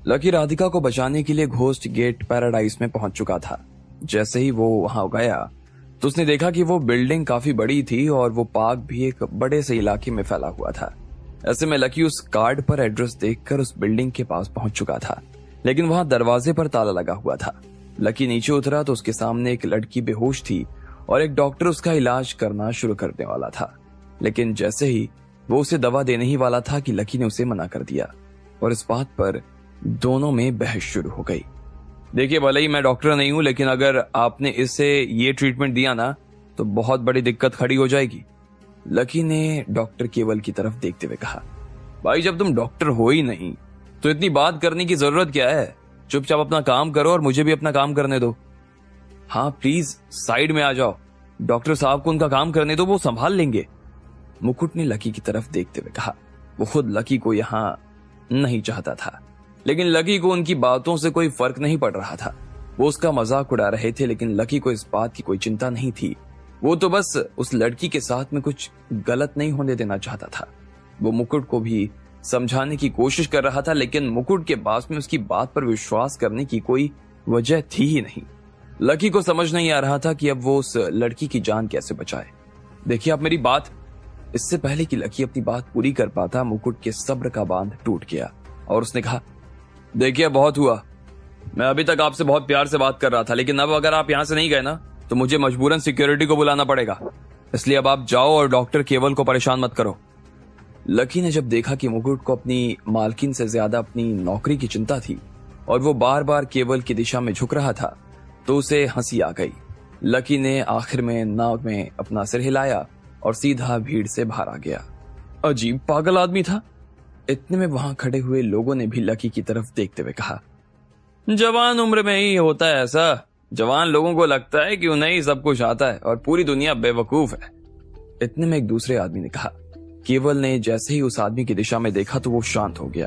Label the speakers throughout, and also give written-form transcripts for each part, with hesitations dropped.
Speaker 1: Lucky Radhika को बचाने के लिए घोस्ट गेट पैराडाइज में पहुंच चुका था। जैसे ही वो वहां गया तो उसने देखा कि वो बिल्डिंग काफी बड़ी थी और वो पार्क भी एक बड़े से इलाके में फैला हुआ था। ऐसे में लकी उस कार्ड पर एड्रेस देखकर उस बिल्डिंग के पास पहुंच चुका था, लेकिन वहां दरवाजे पर ताला लगा हुआ था। लकी नीचे उतरा तो उसके सामने एक लड़की बेहोश थी और एक डॉक्टर उसका इलाज करना शुरू करने वाला था। लेकिन जैसे ही वो उसे दवा देने ही वाला था कि लकी ने उसे मना कर दिया और इस बात पर दोनों में बहस शुरू हो गई। देखिए, भले ही मैं डॉक्टर नहीं हूं, लेकिन अगर आपने इसे ये ट्रीटमेंट दिया ना तो बहुत बड़ी दिक्कत खड़ी हो जाएगी। लकी ने डॉक्टर केवल की तरफ देखते हुए कहा, भाई जब तुम डॉक्टर हो ही नहीं तो इतनी बात करने की जरूरत क्या है? चुपचाप अपना काम करो और मुझे भी अपना काम करने दो। हाँ प्लीज साइड में आ जाओ, डॉक्टर साहब को उनका काम करने दो, वो संभाल लेंगे। मुकुट ने लकी की तरफ देखते हुए कहा। वो खुद लकी को यहाँ नहीं चाहता था, लेकिन लकी को उनकी बातों से कोई फर्क नहीं पड़ रहा था। वो उसका मजाक उड़ा रहे थे, लेकिन लकी को इस बात की कोई चिंता नहीं थी। वो तो बस उस लड़की के साथ में कुछ गलत नहीं होने देना चाहता था। वो मुकुट को भी समझाने की कोशिश कर रहा था, लेकिन मुकुट के पास में उसकी बात पर विश्वास करने की कोई वजह थी ही नहीं। लकी को समझ नहीं आ रहा था कि अब वो उस लड़की की जान कैसे बचाए। देखिए आप मेरी बात। इससे पहले कि लकी अपनी बात पूरी कर पाता, मुकुट के सब्र का बांध टूट गया और उसने कहा, देखिए बहुत हुआ, मैं अभी तक आपसे बहुत प्यार से बात कर रहा था, लेकिन अब अगर आप यहां से नहीं गए ना तो मुझे मजबूरन सिक्योरिटी को बुलाना पड़ेगा। इसलिए अब आप जाओ और डॉक्टर केवल को परेशान मत करो। लकी ने जब देखा कि मुकुट को अपनी मालकिन से ज्यादा अपनी नौकरी की चिंता थी और वो बार बार केवल की दिशा में झुक रहा था तो उसे हंसी आ गई। लकी ने आखिर में नाव में अपना सिर हिलाया और सीधा भीड़ से बाहर आ गया। अजीब पागल आदमी था। इतने में वहां खड़े हुए लोगों ने भी लकी की तरफ देखते हुए कहा, जवान उम्र में ही होता है ऐसा। जवान लोगों को लगता है कि उन्हें ही सब कुछ आता है और पूरी दुनिया बेवकूफ है। इतने में एक दूसरे आदमी ने कहा। केवल ने जैसे ही उस आदमी की दिशा में देखा तो वो शांत हो गया।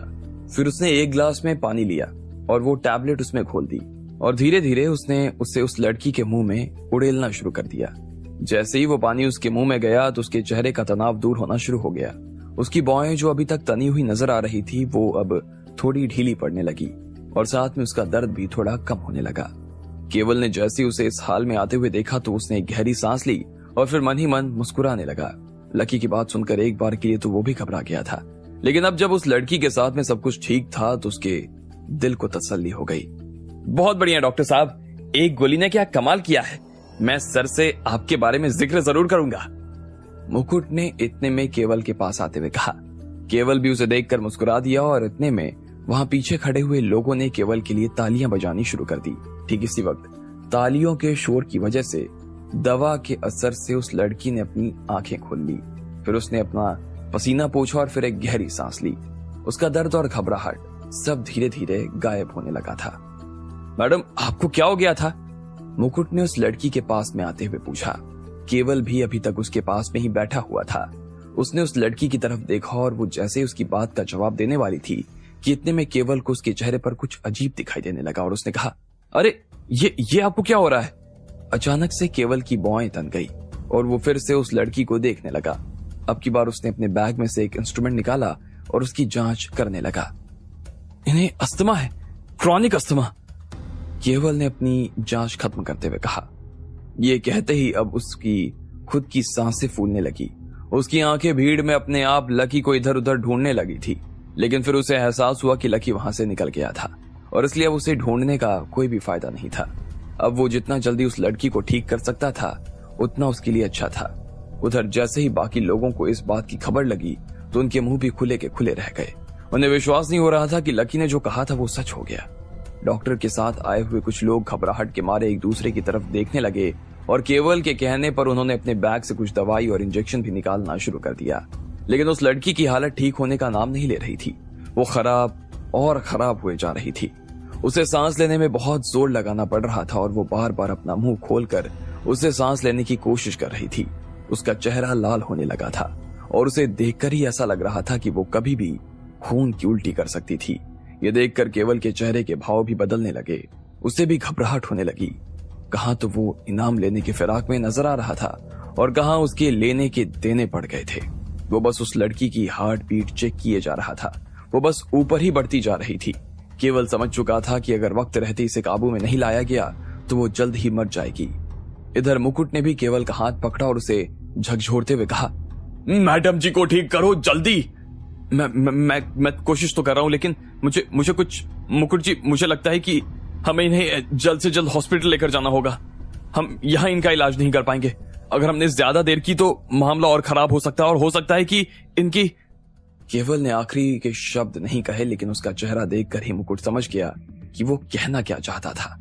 Speaker 1: फिर उसने एक गिलास में पानी लिया और वो टैबलेट उसमें घोल दी और धीरे धीरे उसने उसे उस लड़की के मुंह में उड़ेलना शुरू कर दिया। जैसे ही वो पानी उसके मुंह में गया तो उसके चेहरे का तनाव दूर होना शुरू हो गया। उसकी बाहें जो अभी तक तनी हुई नजर आ रही थी वो अब थोड़ी ढीली पड़ने लगी और साथ में उसका दर्द भी थोड़ा कम होने लगा। केवल ने जैसे उसे इस हाल में आते हुए देखा तो उसने एक गहरी सांस ली और फिर मन ही मन मुस्कुराने लगा। लकी की बात सुनकर एक बार के लिए तो वो भी घबरा गया था, लेकिन अब जब उस लड़की के साथ में सब कुछ ठीक था तो उसके दिल को तसल्ली हो गई। बहुत बढ़िया डॉक्टर साहब, एक गोली ने क्या कमाल किया है। मैं सर से आपके बारे में जिक्र जरूर करूंगा। मुकुट ने इतने में केवल के पास आते हुए कहा। केवल भी उसे देखकर मुस्कुरा दिया और इतने में वहां पीछे खड़े हुए लोगों ने केवल के लिए तालियां बजानी शुरू कर दी। ठीक इसी वक्त तालियों के शोर की वजह से दवा के असर से उस लड़की ने अपनी आंखें खोल ली। फिर उसने अपना पसीना पोंछा और फिर एक गहरी सांस ली। उसका दर्द और घबराहट सब धीरे धीरे गायब होने लगा था। मैडम आपको क्या हो गया था? मुकुट ने उस लड़की के पास में आते हुए पूछा। केवल भी अभी तक उसके पास में ही बैठा हुआ था। उसने उस लड़की की तरफ देखा और वो जैसे ही उसकी बात का जवाब देने वाली थी कि इतने में केवल को उसके चेहरे पर कुछ अजीब दिखाई देने लगा और उसने कहा, अरे ये आपको क्या हो रहा है? अचानक से केवल की बाहें तन गई और वो फिर से उस लड़की को देखने लगा। अब की बार उसने अपने बैग में से एक इंस्ट्रूमेंट निकाला और उसकी जांच करने लगा। इन्हें अस्थमा है, क्रॉनिक अस्थमा, केवल ने अपनी जांच खत्म करते हुए कहा। ये कहते ही अब उसकी खुद की सांसें फूलने लगी। उसकी आंखें भीड़ में अपने आप लकी को इधर उधर ढूंढने लगी थी, लेकिन फिर उसे एहसास हुआ कि लकी वहां से निकल गया था और इसलिए अब उसे ढूंढने का कोई भी फायदा नहीं था। अब वो जितना जल्दी उस लड़की को ठीक कर सकता था उतना उसके लिए अच्छा था। उधर जैसे ही बाकी लोगों को इस बात की खबर लगी तो उनके मुंह भी खुले के खुले रह गए। उन्हें विश्वास नहीं हो रहा था कि लकी ने जो कहा था वो सच हो गया। डॉक्टर के साथ आए हुए कुछ लोग घबराहट के मारे एक दूसरे की तरफ देखने लगे और केवल के कहने पर उन्होंने अपने बैग से कुछ दवाई और इंजेक्शन भी निकालना शुरू कर दिया। लेकिन उस लड़की की हालत ठीक होने का नाम नहीं ले रही थी। वो खराब और खराब हुए जा रही थी। उसे सांस लेने में बहुत जोर लगाना पड़ रहा था और वो बार बार अपना मुंह खोलकर उसे सांस लेने की कोशिश कर रही थी। उसका चेहरा लाल होने लगा था और उसे देखकर ही ऐसा लग रहा था कि वो कभी भी खून की उल्टी कर सकती थी। ये देखकर केवल के चेहरे के भाव भी बदलने लगे। उसे भी घबराहट होने लगी। कहां तो वो इनाम लेने के फिराक में नजर आ रहा था और कहां उसके लेने के देने पड़ गए थे। वो बस उस लड़की की हार्ट बीट चेक किए जा रहा था। वो बस ऊपर ही बढ़ती जा रही थी। केवल समझ चुका था कि अगर वक्त रहते इसे काबू में नहीं लाया गया तो वो जल्द ही मर जाएगी। इधर मुकुट ने भी केवल का हाथ पकड़ा और उसे झकझोरते हुए कहा, मैडम जी को ठीक करो जल्दी। मैं कोशिश तो कर रहा हूं, लेकिन मुझे कुछ, मुकुट जी मुझे लगता है कि हमें इन्हें जल्द से जल्द हॉस्पिटल लेकर जाना होगा। हम यहाँ इनका इलाज नहीं कर पाएंगे। अगर हमने ज्यादा देर की तो मामला और खराब हो सकता है, और हो सकता है कि इनकी। केवल ने आखिरी के शब्द नहीं कहे, लेकिन उसका चेहरा देखकर ही मुकुट समझ गया कि वो कहना क्या चाहता था।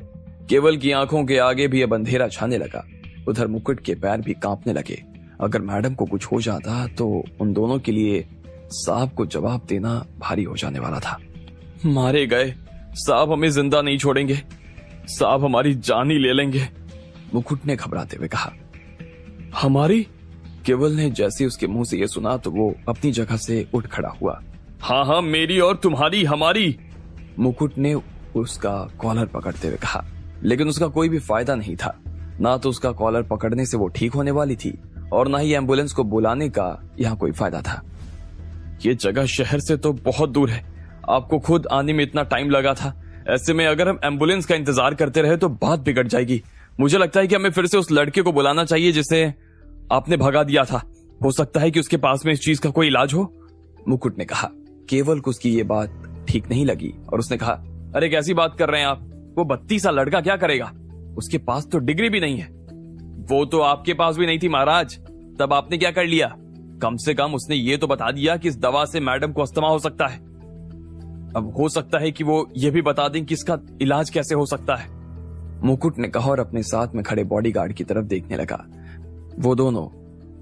Speaker 1: केवल की आंखों के आगे भी अब अंधेरा छाने लगा। उधर मुकुट के पैर भी कांपने लगे। अगर मैडम को कुछ हो जाता तो उन दोनों के लिए साहब को जवाब देना भारी हो जाने वाला था। मारे गए, साहब हमें जिंदा नहीं छोड़ेंगे, साहब हमारी जान ही ले लेंगे, मुकुट ने घबराते हुए कहा। हमारी? केवल ने जैसे उसके मुंह से यह सुना तो वो अपनी जगह से उठ खड़ा हुआ। हाँ हाँ, मेरी और तुम्हारी, हमारी, मुकुट ने उसका कॉलर पकड़ते हुए कहा। लेकिन उसका कोई भी फायदा नहीं था। ना तो उसका कॉलर पकड़ने से वो ठीक होने वाली थी, और ना ही एम्बुलेंस को बुलाने का यहाँ कोई फायदा था। ये जगह शहर से तो बहुत दूर है, आपको खुद आने में इतना टाइम लगा था। ऐसे में अगर हम एम्बुलेंस का इंतजार करते रहे तो बात बिगड़ जाएगी। मुझे लगता है कि हमें फिर से उस लड़के को बुलाना चाहिए जिसे आपने भगा दिया था। हो सकता है कि उसके पास में इस चीज का कोई इलाज हो, मुकुट ने कहा। केवल को उसकी ये बात ठीक नहीं लगी और उसने कहा, अरे कैसी बात कर रहे हैं आप? वो 32 साल लड़का क्या करेगा? उसके पास तो डिग्री भी नहीं है। वो तो आपके पास भी नहीं थी महाराज, तब आपने क्या कर लिया? कम से कम उसने ये तो बता दिया कि इस दवा से मैडम को अस्थमा हो सकता है। अब हो सकता है कि वो ये भी बता दें कि इसका इलाज कैसे हो सकता है, मुकुट ने कहा और अपने साथ में खड़े बॉडीगार्ड की तरफ देखने लगा। वो दोनों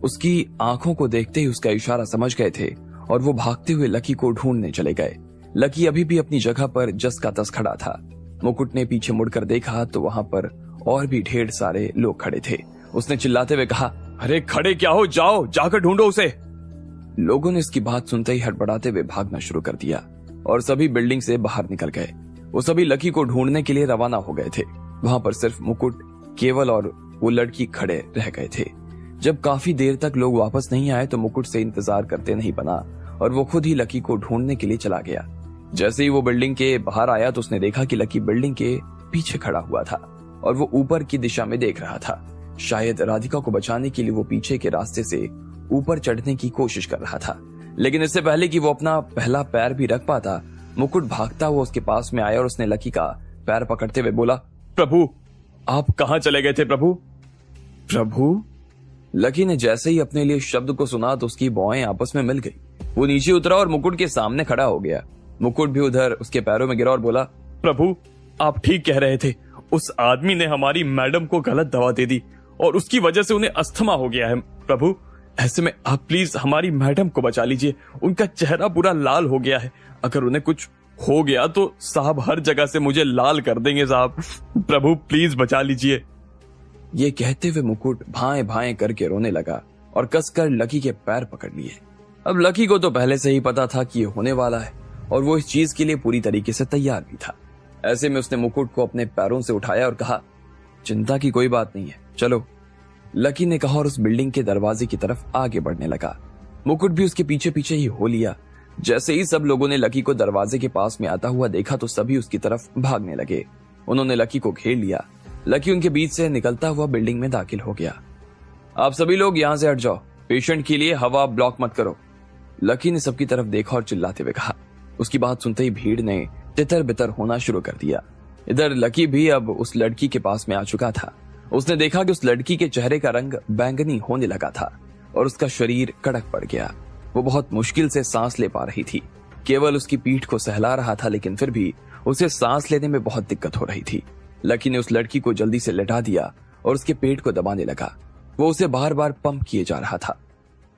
Speaker 1: उसकी आंखों को देखते ही उसका इशारा समझ गए थे और वो भागते हुए लकी को ढूंढने चले गए। लकी अभी भी अपनी जगह पर जस का तस खड़ा था। मुकुट ने पीछे मुड़कर देखा तो वहां पर और भी ढेर सारे लोग खड़े थे। उसने चिल्लाते हुए कहा, अरे खड़े क्या हो, जाओ जाकर ढूंढो उसे। लोगों ने इसकी बात सुनते ही हड़बड़ाते हुए भागना शुरू कर दिया और सभी बिल्डिंग से बाहर निकल गए। वो सभी लकी को ढूंढने के लिए रवाना हो गए थे। वहां पर सिर्फ मुकुट, केवल और वो लड़की खड़े रह गए थे। जब काफी देर तक लोग वापस नहीं आए तो मुकुट से इंतजार करते नहीं बना और वो खुद ही लकी को ढूंढने के लिए चला गया। जैसे ही वो बिल्डिंग के बाहर आया तो उसने देखा कि लकी बिल्डिंग के पीछे खड़ा हुआ था और वो ऊपर की दिशा में देख रहा था। शायद राधिका को बचाने के लिए वो पीछे के रास्ते से ऊपर चढ़ने की कोशिश कर रहा था। लेकिन इससे पहले कि वो अपना पहला पैर भी रख पाता, मुकुट भागता हुआ उसके पास में आया और उसने लकी का पैर पकड़ते हुए बोला, प्रभु आप कहां चले गए थे प्रभु? प्रभु? लकी ने जैसे ही अपने लिए शब्द को सुना तो उसकी भौहें आपस में मिल गई। वो नीचे उतरा और मुकुट के सामने खड़ा हो गया। मुकुट भी उधर उसके पैरों में गिरा और बोला, प्रभु आप ठीक कह रहे थे, उस आदमी ने हमारी मैडम को गलत दवा दे दी और उसकी वजह से उन्हें अस्थमा हो गया है। प्रभु ऐसे में आप प्लीज हमारी मैडम को बचा लीजिए, उनका चेहरा पूरा लाल हो गया है। अगर उन्हें कुछ हो गया तो साहब हर जगह से मुझे लाल कर देंगे साहब, प्रभु प्लीज बचा लीजिए। ये कहते हुए मुकुट भाएं भाएं करके रोने लगा और कसकर लकी के पैर पकड़ लिए। अब लकी को तो पहले से ही पता था कि ये होने वाला है और वो इस चीज के लिए पूरी तरीके से तैयार भी था। ऐसे में उसने मुकुट को अपने पैरों से उठाया और कहा, चिंता की कोई बात नहीं है, चलो। लकी ने कहा और उस बिल्डिंग के दरवाजे की तरफ आगे बढ़ने लगा। मुकुट भी उसके पीछे पीछे ही हो लिया। जैसे ही सब लोगों ने लकी को दरवाजे के पास में आता हुआ देखा तो सभी उसकी तरफ भागने लगे। उन्होंने लकी को घेर लिया। लकी उनके बीच से निकलता हुआ बिल्डिंग में दाखिल हो गया। आप सभी लोग यहाँ से हट जाओ, पेशेंट के लिए हवा ब्लॉक मत करो, लकी ने सबकी तरफ देखा और चिल्लाते हुए कहा। उसकी बात सुनते ही भीड़ ने तितर बितर होना शुरू कर दिया। इधर लकी भी अब उस लड़की के पास में आ चुका था। उसने देखा कि उस लड़की के चेहरे का रंग बैंगनी होने लगा था और उसका शरीर कड़क पड़ गया। वो बहुत मुश्किल से सांस ले पा रही थी। केवल उसकी पीठ को सहला रहा था, लेकिन फिर भी उसे सांस लेने में बहुत दिक्कत हो रही थी। लकी ने उस लड़की को जल्दी से लेटा दिया और उसके पेट को दबाने लगा। वो उसे बार बार पंप किए जा रहा था।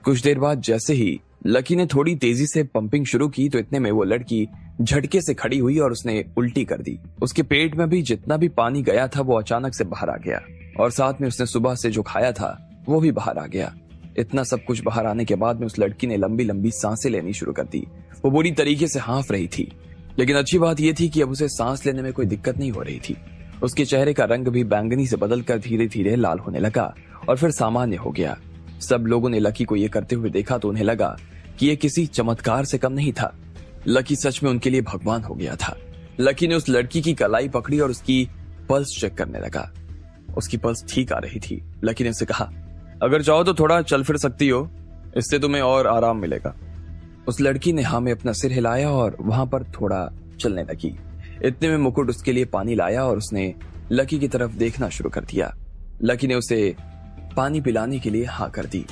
Speaker 1: कुछ देर बाद जैसे ही लकी ने थोड़ी तेजी से पंपिंग शुरू की तो इतने में वो लड़की झटके से खड़ी हुई और उसने उल्टी कर दी। उसके पेट में भी जितना भी पानी गया था वो अचानक से बाहर आ गया और साथ में उसने सुबह से जो खाया था वो भी बाहर आ गया। इतना सब कुछ बाहर आने के बाद में उस लड़की ने लंबी लंबी सांसें लेनी शुरू कर दी। वो बुरी तरीके से हाँफ रही थी, लेकिन अच्छी बात यह थी कि अब उसे सांस लेने में कोई दिक्कत नहीं हो रही थी। उसके चेहरे का रंग भी बैंगनी से बदलकर धीरे धीरे लाल होने लगा और फिर सामान्य हो गया। सब लोगों ने लकी को ये करते हुए देखा तो उन्हें लगा कि ये किसी चमत्कार से कम नहीं था। लकी सच में उनके लिए भगवान हो गया था। लकी ने उस लड़की की कलाई पकड़ी और उसकी पल्स चेक करने लगा। उसकी पल्स ठीक आ रही थी। लकी ने उसे कहा, अगर चाहो तो थोड़ा चल फिर सकती हो, इससे तुम्हें और आराम मिलेगा। उस लड़की ने हाँ में अपना सिर हिलाया और वहां पर थोड़ा चलने लगी। इतने में मुकुट उसके लिए पानी लाया और उसने लकी की तरफ देखना शुरू कर दिया। लकी ने उसे पानी पिलाने के लिए हाँ कर दी।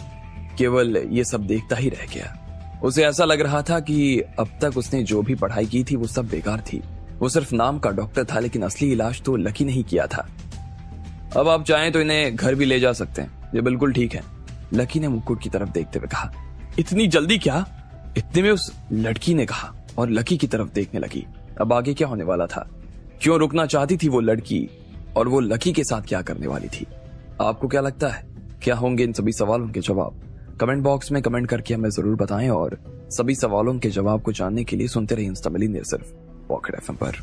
Speaker 1: केवल ये सब देखता ही रह गया। उसे ऐसा लग रहा था कि अब तक उसने जो भी पढ़ाई की थी वो सब बेकार थी। वो सिर्फ नाम का डॉक्टर था, लेकिन असली इलाज तो लकी ने ही किया था। अब आप चाहें तो इन्हें घर भी ले जा सकते हैं, ये बिल्कुल ठीक है, लकी ने मुकुट की तरफ देखते हुए कहा। इतनी जल्दी क्या? इतने में उस लड़की ने कहा और लकी की तरफ देखने लगी। अब आगे क्या होने वाला था? क्यों रुकना चाहती थी वो लड़की और वो लकी के साथ क्या करने वाली थी? आपको क्या लगता है, क्या होंगे इन सभी सवालों के जवाब? कमेंट बॉक्स में कमेंट करके हमें जरूर बताएं और सभी सवालों के जवाब को जानने के लिए सुनते रहिए इंस्टा मिलियनेयर सिर्फ पॉकेट एफएम पर।